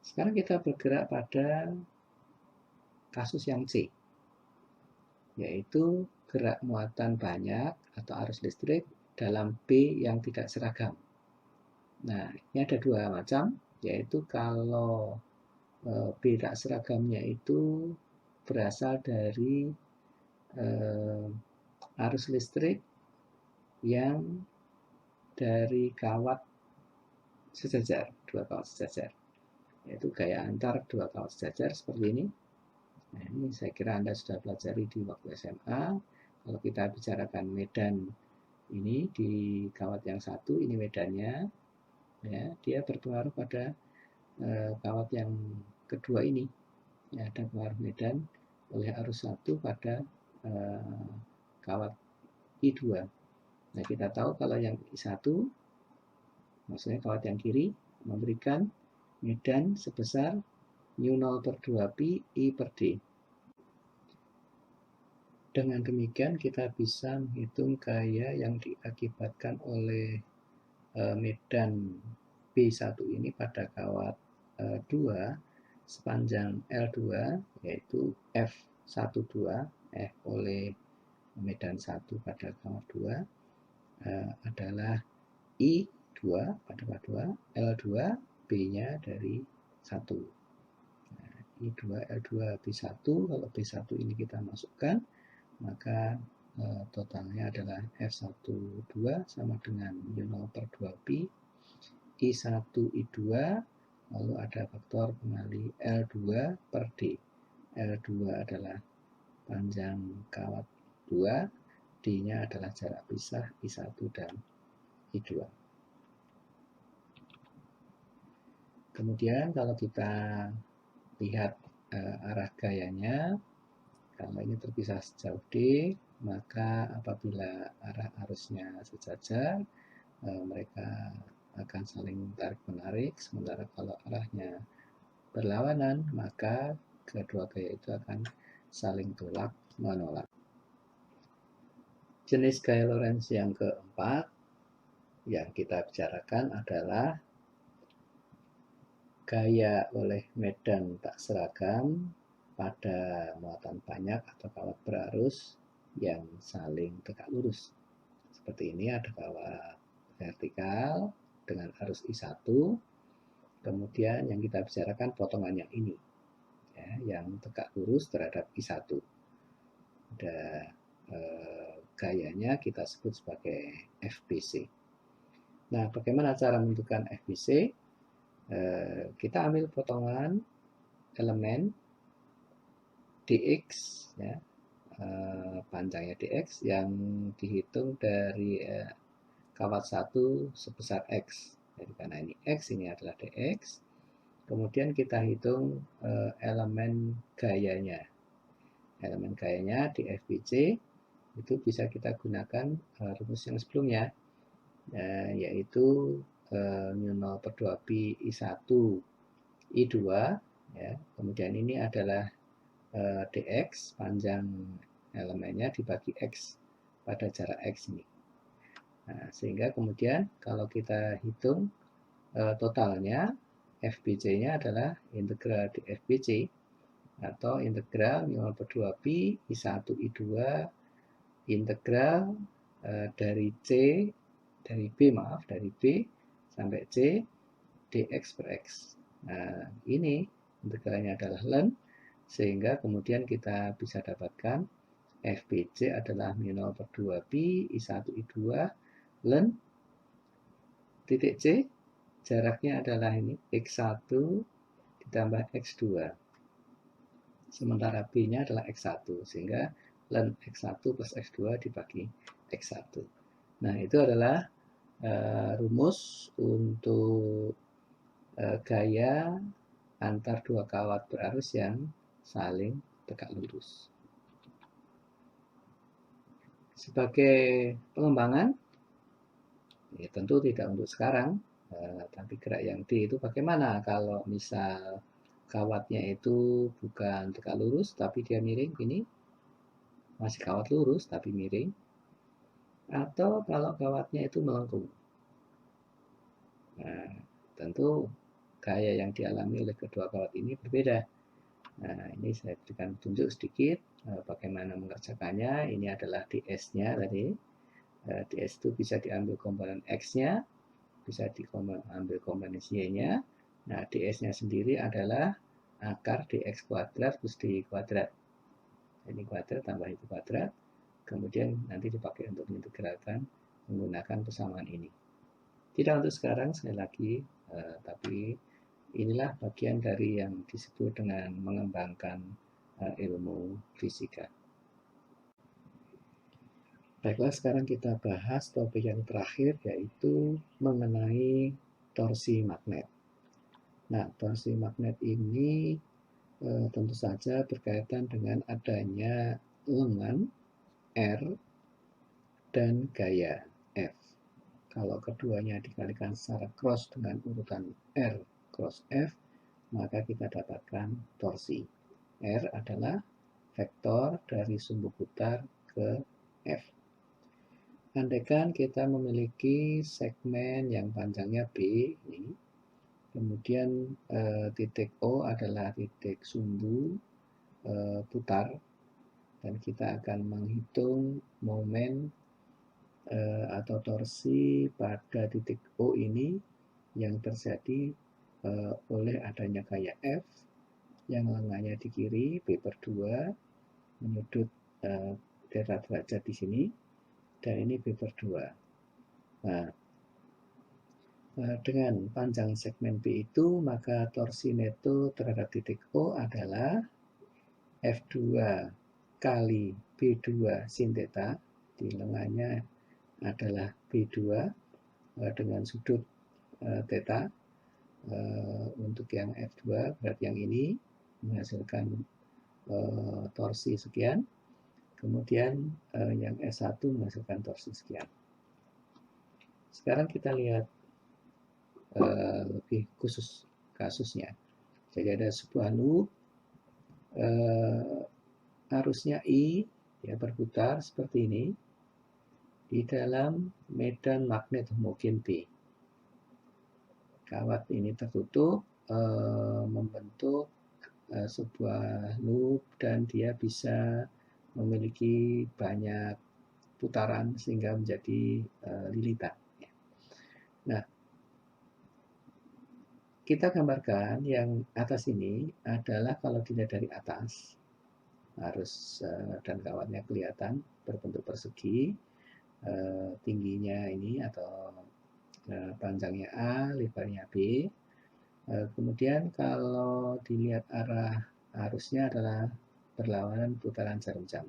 Sekarang kita bergerak pada kasus yang C, yaitu gerak muatan banyak atau arus listrik dalam B yang tidak seragam. Nah, ini ada dua macam, yaitu kalau B tak seragamnya itu berasal dari arus listrik yang dari kawat sejajar, dua kawat sejajar, yaitu gaya antar dua kawat sejajar seperti ini. Nah, ini saya kira Anda sudah pelajari di waktu SMA. Kalau kita bicarakan medan ini di kawat yang satu, ini medannya, ya, dia berpengaruh pada kawat yang kedua ini. Ya, ada pengaruh medan oleh arus satu pada kawat I2. Nah, kita tahu kalau yang I1, maksudnya kawat yang kiri, memberikan medan sebesar mu0 per 2pi I per D. Dengan demikian kita bisa menghitung gaya yang diakibatkan oleh medan B1 ini pada kawat 2 sepanjang L2, yaitu F12 F oleh medan 1 pada kawat 2 adalah I2 pada kawat 2, L2 B-nya dari 1. Nah, I2 L2 B1, kalau B1 ini kita masukkan, maka totalnya adalah F12 sama dengan mu0 per 2pi I1 I2, lalu ada faktor pengali L2 per D. L2 adalah panjang kawat 2, D-nya adalah jarak pisah I1 dan I2. Kemudian kalau kita lihat arah gayanya, kalau ini terpisah sejauh D, maka apabila arah arusnya sejajar, mereka akan saling tarik-menarik, sementara kalau arahnya berlawanan, maka kedua gaya itu akan saling tolak-menolak. Jenis gaya Lorentz yang keempat yang kita bicarakan adalah gaya oleh medan tak seragam pada muatan banyak atau kawat berarus yang saling tegak lurus. Seperti ini ada kawat vertikal dengan arus I1, kemudian yang kita bicarakan potongan yang ini, ya, yang tegak lurus terhadap I1. Ada gayanya kita sebut sebagai FBC. Nah, bagaimana cara menentukan FBC? Kita ambil potongan elemen dx, ya, panjangnya dx yang dihitung dari kawat 1 sebesar x. Jadi karena ini x, ini adalah dx. Kemudian kita hitung elemen gayanya. Elemen gayanya di FBC itu bisa kita gunakan rumus yang sebelumnya, yaitu mu0 per 2pi I1 I2, ya. Kemudian ini adalah dx, panjang elemennya dibagi x pada jarak x ini. Nah, sehingga kemudian kalau kita hitung totalnya, FBC-nya adalah integral di FBC atau integral mu0 per 2pi I1 I2 integral dari B sampai C dx per x. Nah, ini integralnya adalah ln, sehingga kemudian kita bisa dapatkan FBC adalah mu0 per 2pi I1 I2 ln titik C, jaraknya adalah ini x1 ditambah x2. Sementara B-nya adalah x1, sehingga ln x1 plus x2 dibagi x1. Nah, itu adalah rumus untuk gaya antar dua kawat berarus yang saling tegak lurus. Sebagai pengembangan, ya tentu tidak untuk sekarang, tapi gerak yang D itu bagaimana kalau misal kawatnya itu bukan tegak lurus tapi dia miring, ini masih kawat lurus tapi miring, atau kalau kawatnya itu melengkung. Nah, tentu gaya yang dialami oleh kedua kawat ini berbeda. Nah, ini saya berikan tunjuk sedikit bagaimana mengerjakannya. Ini adalah ds-nya tadi. ds itu bisa diambil komponen x-nya, bisa diambil komponen y-nya. Nah, ds-nya sendiri adalah akar dx kuadrat plus dy kuadrat. Ini kuadrat tambah itu kuadrat. Kemudian nanti dipakai untuk mengintegralkan menggunakan persamaan ini. Tidak untuk sekarang, sekali lagi, tapi inilah bagian dari yang disebut dengan mengembangkan ilmu fisika. Baiklah, sekarang kita bahas topik yang terakhir, yaitu mengenai torsi magnet. Nah, torsi magnet ini tentu saja berkaitan dengan adanya lengan R dan gaya F. Kalau keduanya dikalikan secara cross dengan urutan R cross F, maka kita dapatkan torsi. R adalah vektor dari sumbu putar ke F. Andaikan kita memiliki segmen yang panjangnya B, ini, kemudian titik O adalah titik sumbu putar, dan kita akan menghitung momen atau torsi pada titik O ini yang terjadi oleh adanya gaya F yang lengannya di kiri B per 2 menyudut θ derajat di sini, dan ini B per 2. Nah, dengan panjang segmen B itu, maka torsi neto terhadap titik O adalah F2 kali B2 sin θ, di lengannya adalah B2 dengan sudut θ. Untuk yang F2 berarti yang ini menghasilkan torsi sekian, kemudian yang S1 menghasilkan torsi sekian. Sekarang kita lihat lebih khusus kasusnya. Jadi ada sebuah loop, arusnya I ya berputar seperti ini di dalam medan magnet homogen B. Kawat ini tertutup, membentuk sebuah loop, dan dia bisa memiliki banyak putaran sehingga menjadi lilitan. Nah, kita gambarkan yang atas ini adalah kalau dilihat dari atas, arus dan kawatnya kelihatan berbentuk persegi, tingginya ini atau panjangnya A, lebarnya B. Kemudian kalau dilihat arah arusnya adalah berlawanan putaran jarum jam.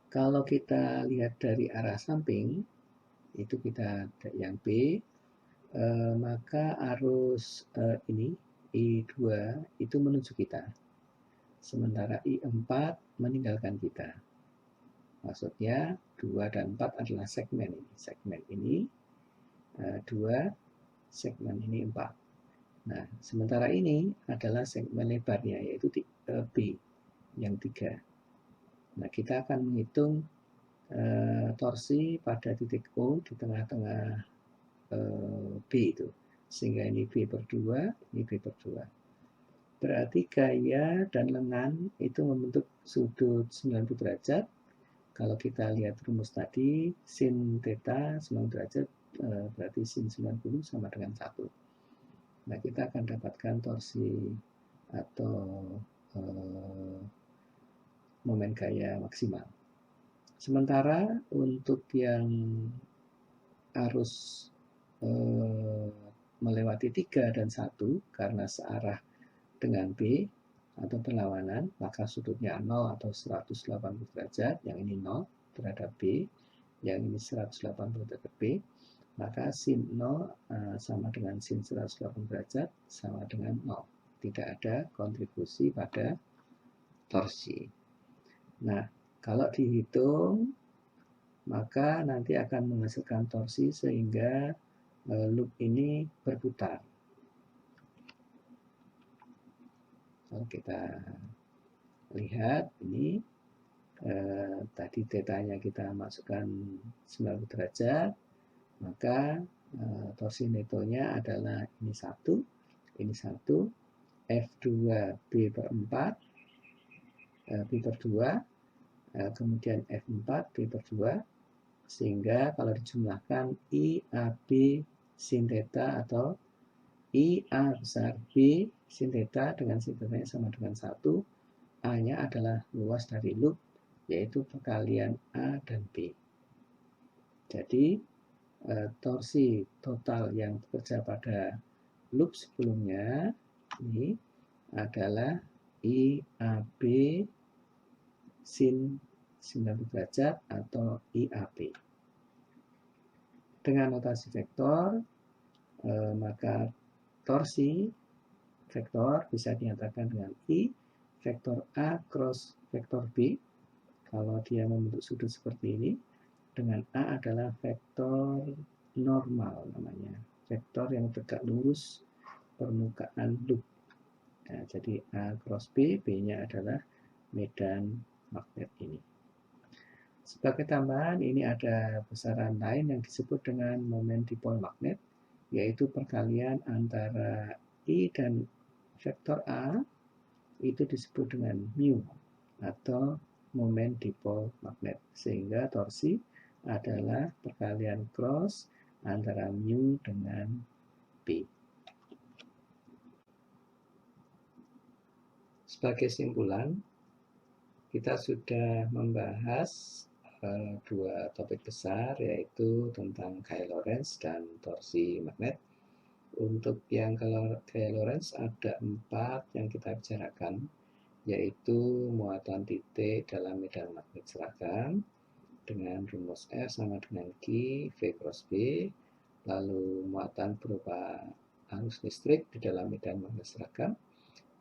Kalau kita lihat dari arah samping, itu kita yang B, maka arus ini I2 itu menuju kita, sementara I4 meninggalkan kita. Maksudnya 2 dan 4 adalah segmen ini. Segmen ini 2, segmen ini 4. Nah, sementara ini adalah segmen lebarnya, yaitu B yang 3. Nah, kita akan menghitung torsi pada titik O di tengah-tengah B itu. Sehingga ini B per 2, ini B per 2. Berarti gaya dan lengan itu membentuk sudut 90 derajat. Kalau kita lihat rumus tadi, sin θ 90 derajat berarti sin 90 sama dengan 1. Nah, kita akan dapatkan torsi atau momen gaya maksimal. Sementara untuk yang arus melewati 3 dan 1 karena searah dengan B atau berlawanan, maka sudutnya 0 atau 180 derajat, yang ini 0 terhadap B, yang ini 180 terhadap B, maka sin 0 sama dengan sin 180 derajat sama dengan 0. Tidak ada kontribusi pada torsi. Nah, kalau dihitung, maka nanti akan menghasilkan torsi sehingga loop ini berputar. Kalau kita lihat ini, tadi θ-nya kita masukkan 90 derajat, maka torsi netonya adalah ini 1, F2B per 4, B per 2, kemudian F4 B per 2, sehingga kalau dijumlahkan IAB sin theta atau IA besar B sin theta dengan sin theta sama dengan 1, A-nya adalah luas dari loop, yaitu perkalian A dan B. Jadi, torsi total yang bekerja pada loop sebelumnya ini adalah IAB sin 90 derajat atau IAB. Dengan notasi vektor, maka torsi vektor bisa dinyatakan dengan I vektor A cross vektor B. Kalau dia membentuk sudut seperti ini, dengan A adalah vektor normal namanya, vektor yang tegak lurus permukaan loop. Nah, jadi A cross B, B-nya adalah medan magnet ini. Sebagai tambahan, ini ada besaran lain yang disebut dengan momen dipol magnet, yaitu perkalian antara I dan vektor A itu disebut dengan mu atau momen dipol magnet, sehingga torsi adalah perkalian cross antara mu dengan B. Sebagai simpulan, kita sudah membahas dua topik besar, yaitu tentang gaya Lorentz dan torsi magnet. Untuk yang gaya Lorentz ada 4 yang kita bicarakan, yaitu muatan titik dalam medan magnet seragam dengan rumus F sama dengan Q V cross B, lalu muatan berupa arus listrik di dalam medan magnet seragam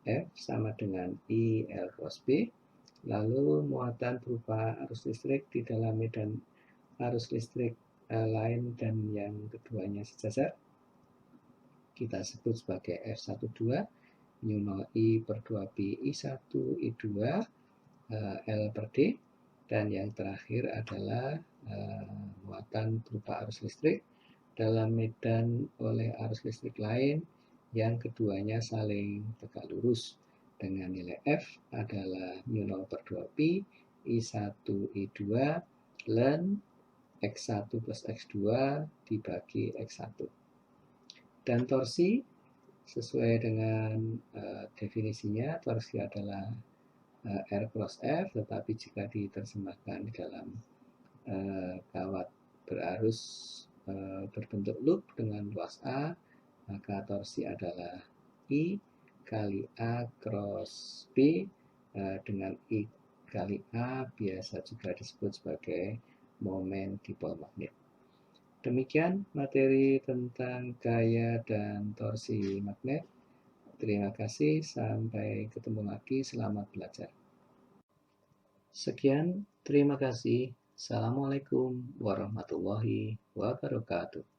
F sama dengan I L cross B, lalu muatan berupa arus listrik di dalam medan arus listrik lain dan yang keduanya sejajar, kita sebut sebagai F12 mu 0 I per 2 pi I1 I2 L per D, dan yang terakhir adalah muatan berupa arus listrik dalam medan oleh arus listrik lain yang keduanya saling tegak lurus dengan nilai F adalah mu 0 per 2 pi I1 I2 ln X1 plus X2 dibagi X1. Dan torsi sesuai dengan definisinya, torsi adalah R cross F, tetapi jika diterjemahkan di dalam kawat berarus berbentuk loop dengan luas A, maka torsi adalah I kali A cross B dengan I kali A biasa juga disebut sebagai momen dipol magnet. Demikian materi tentang gaya dan torsi magnet. Terima kasih, sampai ketemu lagi, selamat belajar. Sekian, terima kasih. Assalamualaikum warahmatullahi wabarakatuh.